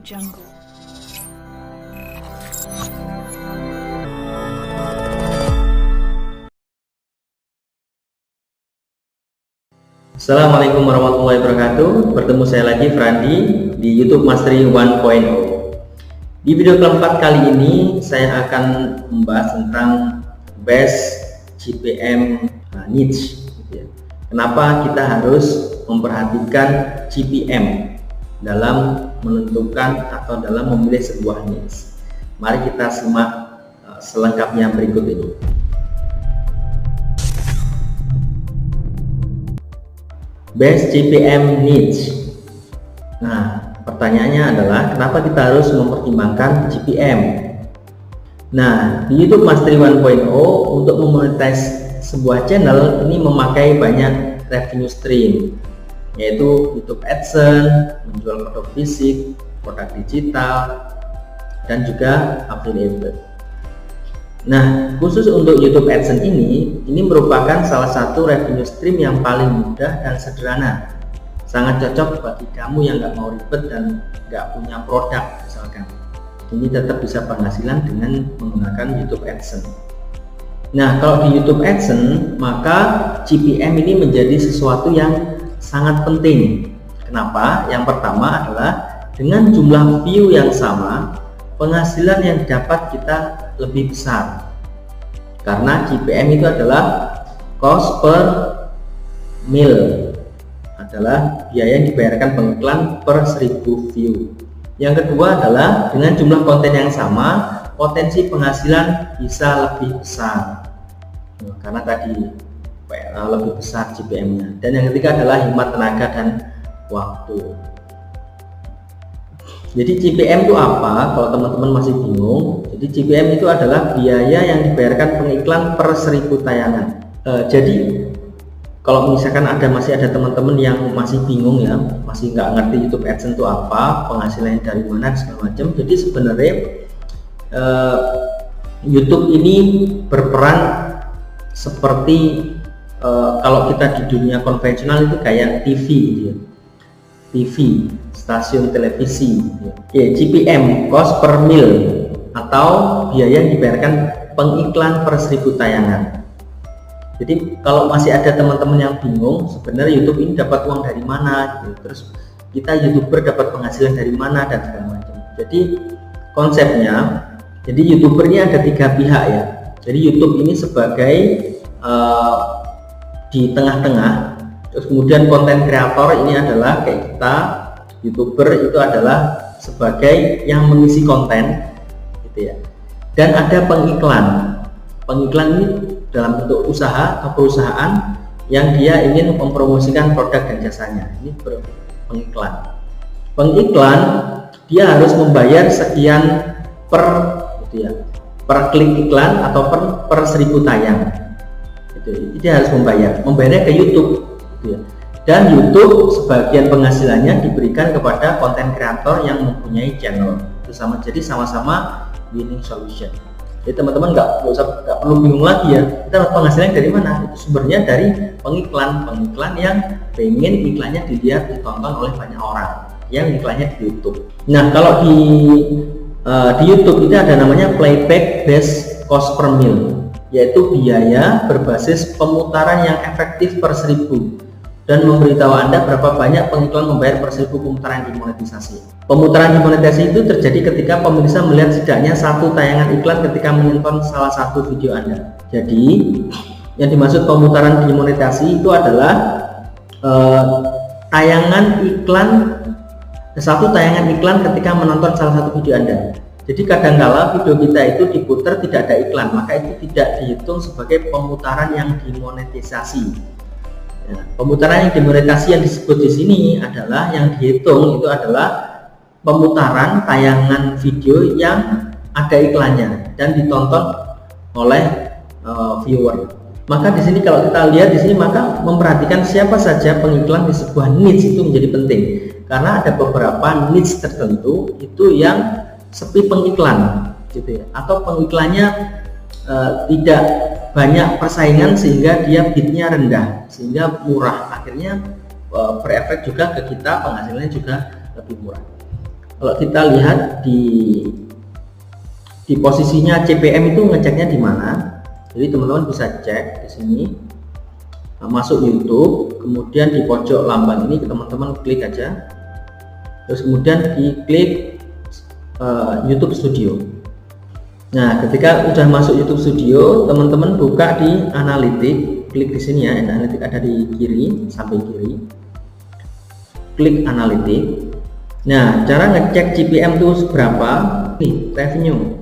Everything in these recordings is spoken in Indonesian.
Jungle. Assalamualaikum warahmatullahi wabarakatuh. Bertemu saya lagi, Frandi, di YouTube Mastery 1.0. Di video keempat kali ini saya akan membahas tentang best GPM needs. Kenapa kita harus memperhatikan GPM dalam menentukan atau dalam memilih sebuah needs. Mari kita simak selengkapnya berikut ini. Best GPM needs. Nah, pertanyaannya adalah kenapa kita harus mempertimbangkan GPM? Nah, di YouTube Mastery 1.0 untuk memonetize sebuah channel ini memakai banyak revenue stream, yaitu YouTube AdSense, menjual produk fisik, produk digital, dan juga affiliate. Nah, khusus untuk YouTube AdSense ini merupakan salah satu revenue stream yang paling mudah dan sederhana. Sangat cocok bagi kamu yang nggak mau ribet dan nggak punya produk misalkan. Ini tetap bisa penghasilan dengan menggunakan YouTube AdSense. Nah, kalau di YouTube AdSense, maka GPM ini menjadi sesuatu yang sangat penting. Kenapa? Yang pertama adalah dengan jumlah view yang sama, penghasilan yang dapat kita lebih besar, karena GPM itu adalah cost per mil, adalah biaya yang dibayarkan pengiklan per 1000 view. Yang kedua adalah dengan jumlah konten yang sama, potensi penghasilan bisa lebih besar, karena tadi lebih besar GPM-nya. Dan yang ketiga adalah hemat tenaga dan waktu. Jadi GPM itu apa? Kalau teman-teman masih bingung, jadi GPM itu adalah biaya yang dibayarkan pengiklan per 1000 tayangan. Jadi kalau misalkan masih ada teman-teman yang masih bingung ya, masih nggak ngerti YouTube AdSense itu apa, penghasilannya dari mana segala macam. Jadi sebenarnya YouTube ini berperan seperti kalau kita di dunia konvensional itu kayak TV gitu ya. TV, stasiun televisi. GPM, cost per mil, atau biaya yang dibayarkan pengiklan per 1000 tayangan. Jadi kalau masih ada teman-teman yang bingung, sebenarnya YouTube ini dapat uang dari mana gitu. Terus kita YouTuber dapat penghasilan dari mana dan segala macam. Jadi konsepnya, jadi YouTuber ini ada 3 pihak ya. Jadi YouTube ini sebagai di tengah-tengah. Terus kemudian konten kreator ini adalah kayak kita, YouTuber itu adalah sebagai yang mengisi konten gitu ya. Dan ada pengiklan. Pengiklan ini dalam bentuk usaha atau perusahaan yang dia ingin mempromosikan produk dan jasanya. Ini pengiklan. Pengiklan dia harus membayar sekian per gitu ya. Per klik iklan atau per 1000 tayang. Gitu. Dia harus membayarnya ke YouTube. Dan YouTube sebagian penghasilannya diberikan kepada konten kreator yang mempunyai channel. Itu jadi sama-sama winning solution. Jadi teman-teman nggak perlu bingung lagi ya, kita dapat penghasilan dari mana? Itu sumbernya dari pengiklan yang pengen iklannya dilihat, ditonton oleh banyak orang yang iklannya di YouTube. Nah, kalau di YouTube itu ada namanya playback based cost per mil, yaitu biaya berbasis pemutaran yang efektif per 1000 dan memberitahu Anda berapa banyak pengiklan membayar per 1000 pemutaran dimonetisasi. Pemutaran dimonetisasi itu terjadi ketika pemirsa melihat setidaknya 1 tayangan iklan ketika menonton salah satu video Anda. Jadi yang dimaksud pemutaran dimonetisasi itu adalah satu tayangan iklan ketika menonton salah satu video Anda. Jadi kadangkala video kita itu diputar tidak ada iklan, maka itu tidak dihitung sebagai pemutaran yang dimonetisasi. Ya, pemutaran yang dimonetisasi yang disebut di sini adalah yang dihitung itu adalah pemutaran tayangan video yang ada iklannya dan ditonton oleh viewer. Maka di sini kalau kita lihat di sini, maka memperhatikan siapa saja pengiklan di sebuah niche itu menjadi penting, karena ada beberapa niche tertentu itu yang sepi pengiklan gitu ya, atau pengiklannya tidak banyak persaingan sehingga dia bidnya rendah, sehingga murah, akhirnya berefek juga ke kita, penghasilannya juga lebih murah. Kalau kita lihat di posisinya CPM itu ngeceknya di mana. Jadi teman-teman bisa cek di sini, masuk YouTube, kemudian di pojok lambang ini teman-teman klik aja, terus kemudian diklik YouTube Studio. Nah, ketika udah masuk YouTube Studio, teman-teman buka di analitik, klik di sini ya, analitik ada di kiri, sampai kiri, klik analitik. Nah, cara ngecek CPM itu berapa? Nih, revenue.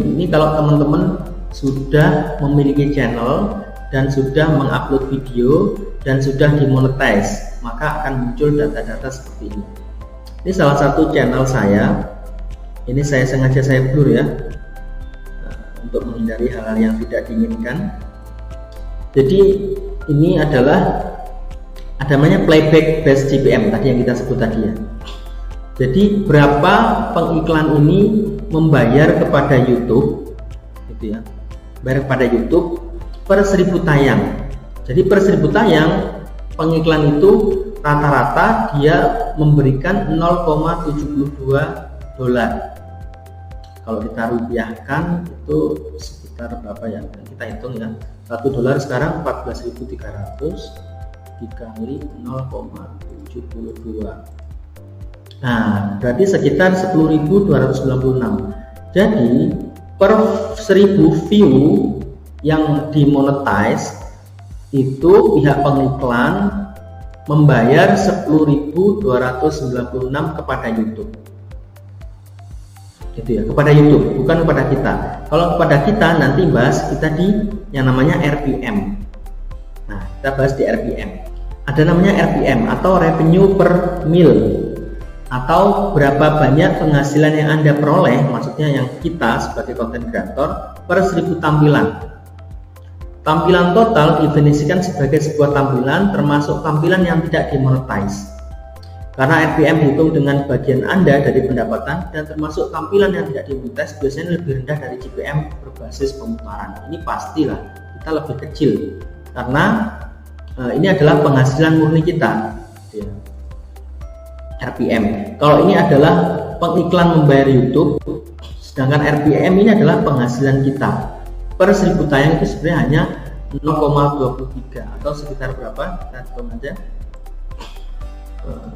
Ini kalau teman-teman sudah memiliki channel dan sudah mengupload video dan sudah dimonetize, maka akan muncul data-data seperti ini. Ini salah satu channel saya. Ini sengaja saya blur ya, untuk menghindari hal-hal yang tidak diinginkan. Jadi ini adalah namanya playback based CPM tadi yang kita sebut tadi ya. Jadi berapa pengiklan ini membayar kepada YouTube, gitu ya, bayar kepada YouTube per 1000 tayang. Jadi per 1000 tayang pengiklan itu rata-rata dia memberikan 0,72 dolar. Kalau kita rupiahkan itu sekitar berapa ya? Kita hitung ya. 1 dolar sekarang 14.300 dikali 0,72. Nah, berarti sekitar 10.296. Jadi per 1000 view yang dimonetize itu pihak pengiklan membayar 10.296 kepada YouTube. Gitu ya, kepada YouTube, bukan kepada kita. Kalau kepada kita nanti bahas kita di yang namanya RPM. Nah, kita bahas di RPM. Ada namanya RPM atau revenue per mil, atau berapa banyak penghasilan yang Anda peroleh, maksudnya yang kita sebagai content creator per 1000 tampilan. Tampilan total didefinisikan sebagai sebuah tampilan termasuk tampilan yang tidak dimonetize. Karena RPM dihitung dengan bagian Anda dari pendapatan dan termasuk tampilan yang tidak dimonetize biasanya lebih rendah dari CPM berbasis pemutaran. Ini pastilah kita lebih kecil karena ini adalah penghasilan murni kita. RPM. Kalau ini adalah pengiklan membayar YouTube, sedangkan RPM ini adalah penghasilan kita. Per 1000 tayang itu sebenarnya hanya 0,23 atau sekitar berapa? Kita hitung aja.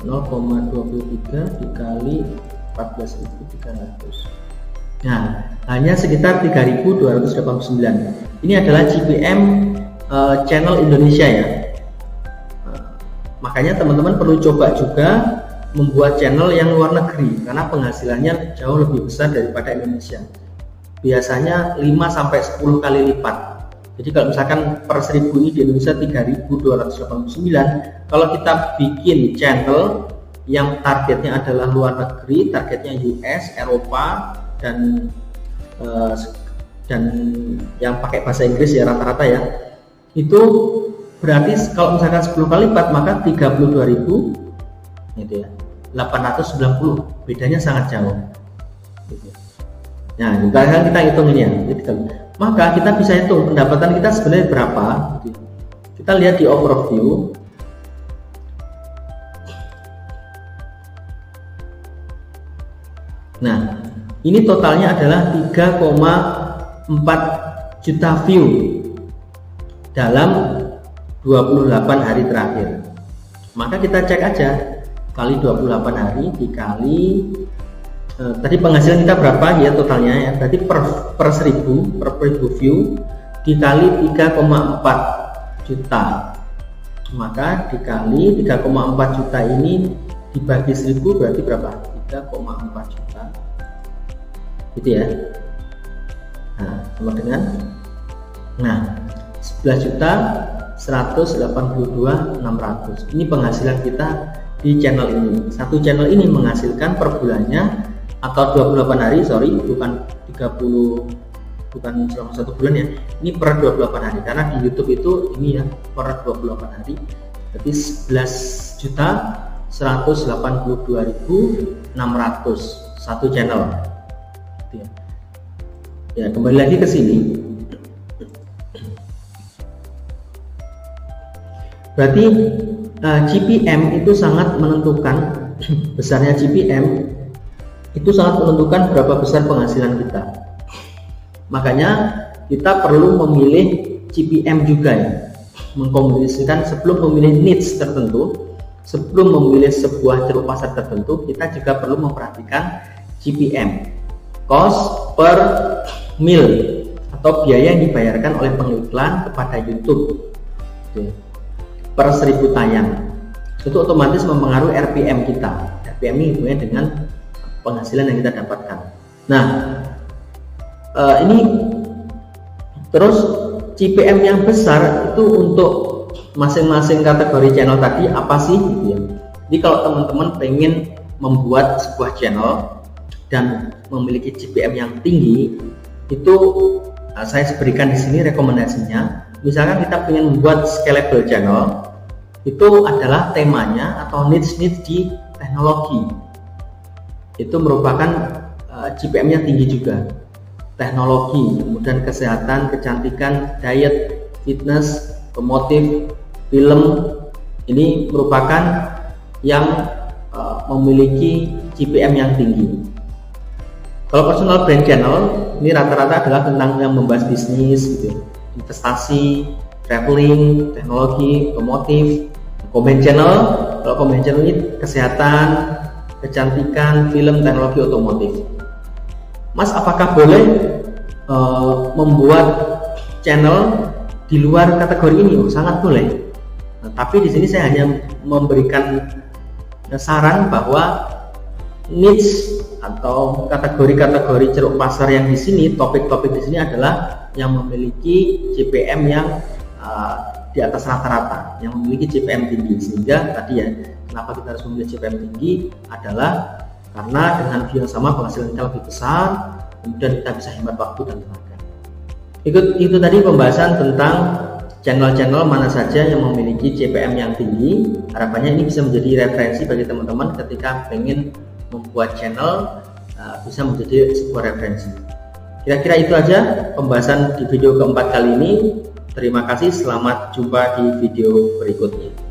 0,23 dikali 14.300. Nah, hanya sekitar 3.289. Ini adalah CPM channel Indonesia ya. Makanya teman-teman perlu coba juga membuat channel yang luar negeri karena penghasilannya jauh lebih besar daripada Indonesia. Biasanya 5-10 kali lipat. Jadi kalau misalkan per 1000 ini di Indonesia 3.289, kalau kita bikin channel yang targetnya adalah luar negeri, targetnya US, Eropa dan yang pakai bahasa Inggris ya rata-rata ya, itu berarti kalau misalkan 10 kali lipat maka 32.000 gitu ya, 890, bedanya sangat jauh gitu. Nah, kita hitung ini ya, maka kita bisa hitung pendapatan kita sebenarnya berapa gitu. Kita lihat di overview. Nah, ini totalnya adalah 3,4 juta view dalam 28 hari terakhir. Maka kita cek aja kali 28 hari dikali tadi penghasilan kita berapa ya totalnya ya, berarti per 1000 view dikali 3,4 juta, maka dikali 3,4 juta ini dibagi 1000 berarti berapa? 3,4 juta gitu ya. Nah, sama dengan 11 juta 182.600. Ini penghasilan kita di channel ini. Satu channel ini menghasilkan per bulannya atau 28 hari, bukan 30, bukan selama 1 bulan ya. Ini per 28 hari karena di YouTube itu ini ya per 28 hari. Berarti 11 juta 182.600 satu channel. Ya, kembali lagi ke sini. Berarti CPM itu sangat menentukan besarnya GPM itu sangat menentukan berapa besar penghasilan kita. Makanya kita perlu memilih GPM juga ya, mengkombinasikan sebelum memilih niche tertentu, sebelum memilih sebuah ceruk pasar tertentu, kita juga perlu memperhatikan GPM, cost per mil, atau biaya yang dibayarkan oleh pengiklan kepada YouTube per 1000 tayang. Itu otomatis mempengaruhi RPM kita. RPM ini hubungannya dengan penghasilan yang kita dapatkan. Nah, ini terus GPM yang besar itu untuk masing-masing kategori channel tadi apa sih gitu ya. Jadi kalau teman-teman pengen membuat sebuah channel dan memiliki GPM yang tinggi, itu saya berikan di sini rekomendasinya. Misalkan kita ingin membuat scalable channel, itu adalah temanya atau niche di teknologi. Itu merupakan GPM-nya tinggi juga. Teknologi, kemudian kesehatan, kecantikan, diet, fitness, otomotif, film, ini merupakan yang memiliki GPM yang tinggi. Kalau personal brand channel, ini rata-rata adalah tentang yang membahas bisnis, gitu, investasi, traveling, teknologi, otomotif. Comment channel, kalau comment channel ini kesehatan, kecantikan, film, teknologi, otomotif. Mas, apakah boleh membuat channel di luar kategori ini? Oh, sangat boleh. Nah, tapi di sini saya hanya memberikan saran bahwa niche atau kategori-kategori ceruk pasar yang di sini, topik-topik di sini adalah yang memiliki GPM yang di atas rata-rata, yang memiliki GPM tinggi. Sehingga tadi ya, kenapa kita harus memiliki GPM tinggi adalah karena dengan view yang sama penghasilan kita lebih besar, kemudian kita bisa hemat waktu dan tenaga. Itu tadi pembahasan tentang channel-channel mana saja yang memiliki GPM yang tinggi. Harapannya ini bisa menjadi referensi bagi teman-teman ketika pengen membuat channel, bisa menjadi sebuah referensi. Kira-kira itu aja pembahasan di video keempat kali ini. Terima kasih, selamat jumpa di video berikutnya.